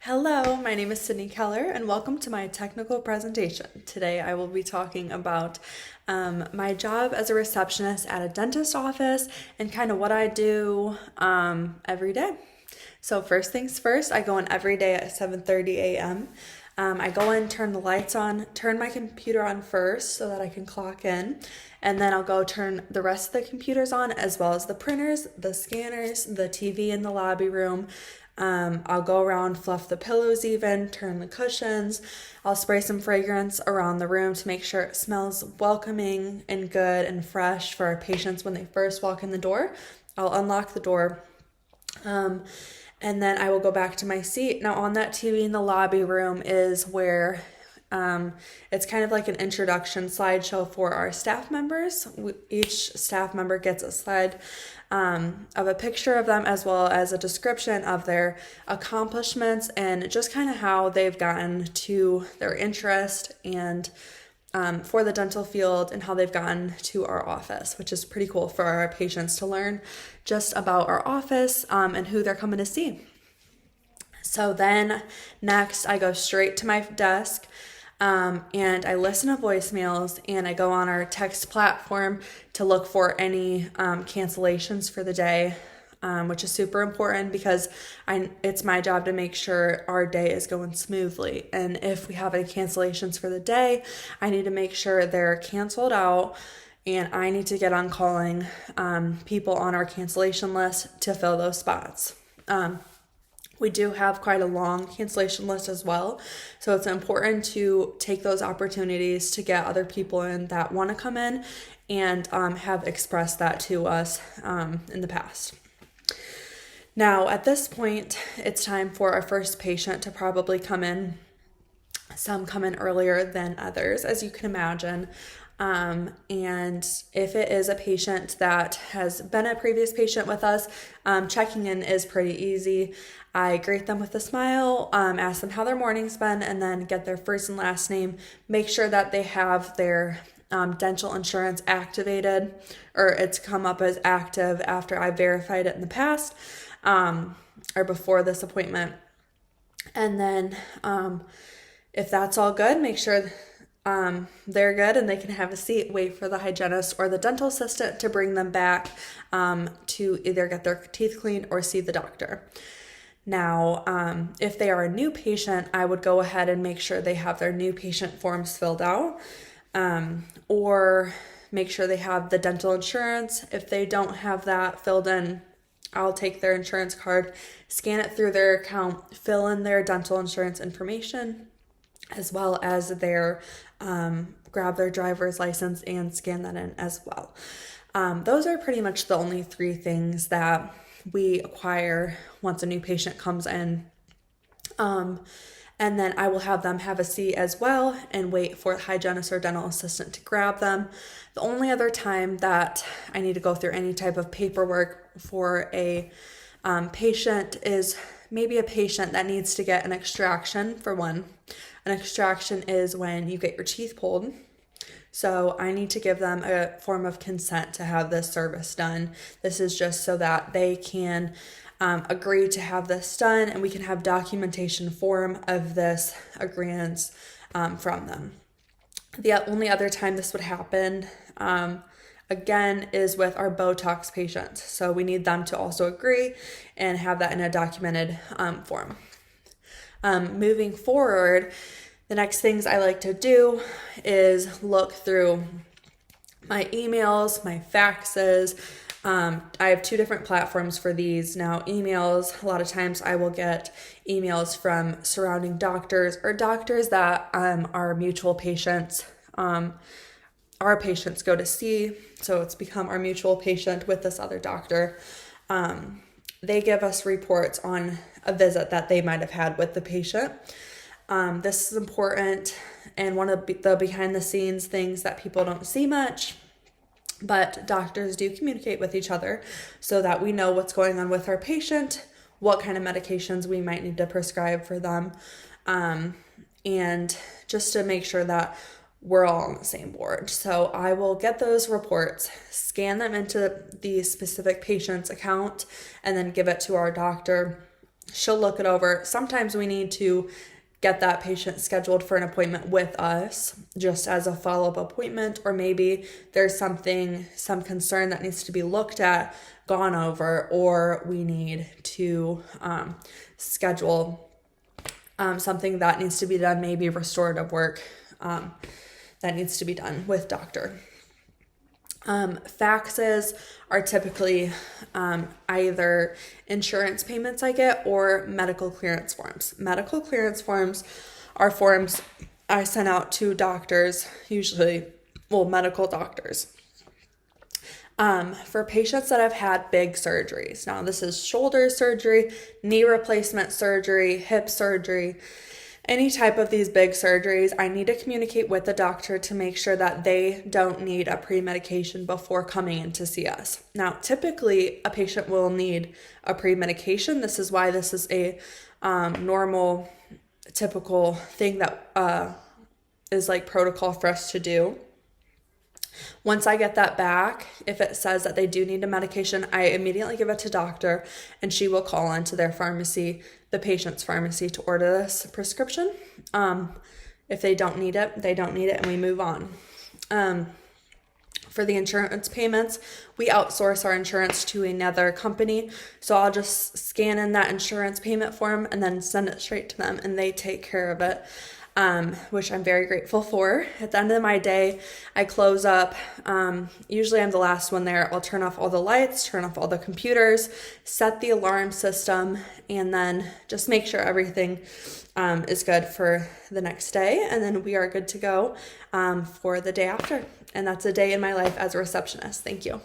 Hello, my name is Sydney Keller, and welcome to my technical presentation. Today I will be talking about my job as a receptionist at a dentist office and kind of what I do every day. So first things first, I go in every day at 7:30 a.m. I go in, turn the lights on, turn my computer on first so that I can clock in, and then I'll go turn the rest of the computers on as well as the printers, the scanners, the TV in the lobby room. I'll go around, fluff the pillows even, turn the cushions. I'll spray some fragrance around the room to make sure it smells welcoming and good and fresh for our patients when they first walk in the door. I'll unlock the door. And then I will go back to my seat. Now, on that TV in the lobby room is where it's kind of like an introduction slideshow for our staff members. Each staff member gets a slide of a picture of them as well as a description of their accomplishments and just kind of how they've gotten to their interest and for the dental field and how they've gotten to our office, which is pretty cool for our patients to learn just about our office and who they're coming to see. So then next I go straight to my desk and I listen to voicemails and I go on our text platform to look for any cancellations for the day, which is super important because it's my job to make sure our day is going smoothly. And if we have any cancellations for the day, I need to make sure they're canceled out and I need to get on calling people on our cancellation list to fill those spots. We do have quite a long cancellation list as well, so it's important to take those opportunities to get other people in that want to come in and have expressed that to us in the past. Now, at this point, it's time for our first patient to probably come in. Some come in earlier than others, as you can imagine. And if it is a patient that has been a previous patient with us, checking in is pretty easy. I greet them with a smile, ask them how their morning's been, and then get their first and last name. Make sure that they have their dental insurance activated, or it's come up as active after I verified it in the past, or before this appointment. And then if that's all good, make sure they're good and they can have a seat, wait for the hygienist or the dental assistant to bring them back to either get their teeth cleaned or see the doctor. Now, if they are a new patient, I would go ahead and make sure they have their new patient forms filled out, or make sure they have the dental insurance. If they don't have that filled in, I'll take their insurance card, scan it through their account, fill in their dental insurance information, as well as their grab their driver's license and scan that in as well. Those are pretty much the only three things that we acquire once a new patient comes in. And then I will have them have a seat as well and wait for the hygienist or dental assistant to grab them. The only other time that I need to go through any type of paperwork for a patient is maybe a patient that needs to get an extraction for one. An extraction is when you get your teeth pulled. So I need to give them a form of consent to have this service done. This is just so that they can agree to have this done and we can have documentation form of this agreement from them. The only other time this would happen, again, is with our Botox patients. So we need them to also agree and have that in a documented form. Moving forward, the next things I like to do is look through my emails, my faxes. I have two different platforms for these. Now, emails, a lot of times I will get emails from surrounding doctors or doctors that are mutual patients. Our patients go to see, so it's become our mutual patient with this other doctor. They give us reports on a visit that they might have had with the patient. This is important and one of the behind the scenes things that people don't see much, but doctors do communicate with each other so that we know what's going on with our patient, what kind of medications we might need to prescribe for them, and just to make sure that we're all on the same board. So I will get those reports, scan them into the specific patient's account, and then give it to our doctor She'll look it over. Sometimes we need to get that patient scheduled for an appointment with us just as a follow-up appointment, or maybe there's some concern that needs to be looked at, gone over, or we need to schedule something that needs to be done, maybe restorative work that needs to be done with doctor. Faxes are typically either insurance payments I get or medical clearance forms. Medical clearance forms are forms I send out to doctors, usually, medical doctors, for patients that have had big surgeries. Now, this is shoulder surgery, knee replacement surgery, hip surgery. Any type of these big surgeries, I need to communicate with the doctor to make sure that they don't need a pre-medication before coming in to see us. Now, typically, a patient will need a pre-medication. This is why this is a normal, typical thing that is like protocol for us to do. Once I get that back, if it says that they do need a medication, I immediately give it to doctor, and she will call into their pharmacy, the patient's pharmacy, to order this prescription. If they don't need it, they don't need it, and we move on. For the insurance payments, we outsource our insurance to another company. So I'll just scan in that insurance payment form and then send it straight to them, and they take care of it. Which I'm very grateful for. At the end of my day, I close up. Usually I'm the last one there. I'll turn off all the lights, turn off all the computers, set the alarm system, and then just make sure everything is good for the next day. And then we are good to go for the day after. And that's a day in my life as a receptionist. Thank you.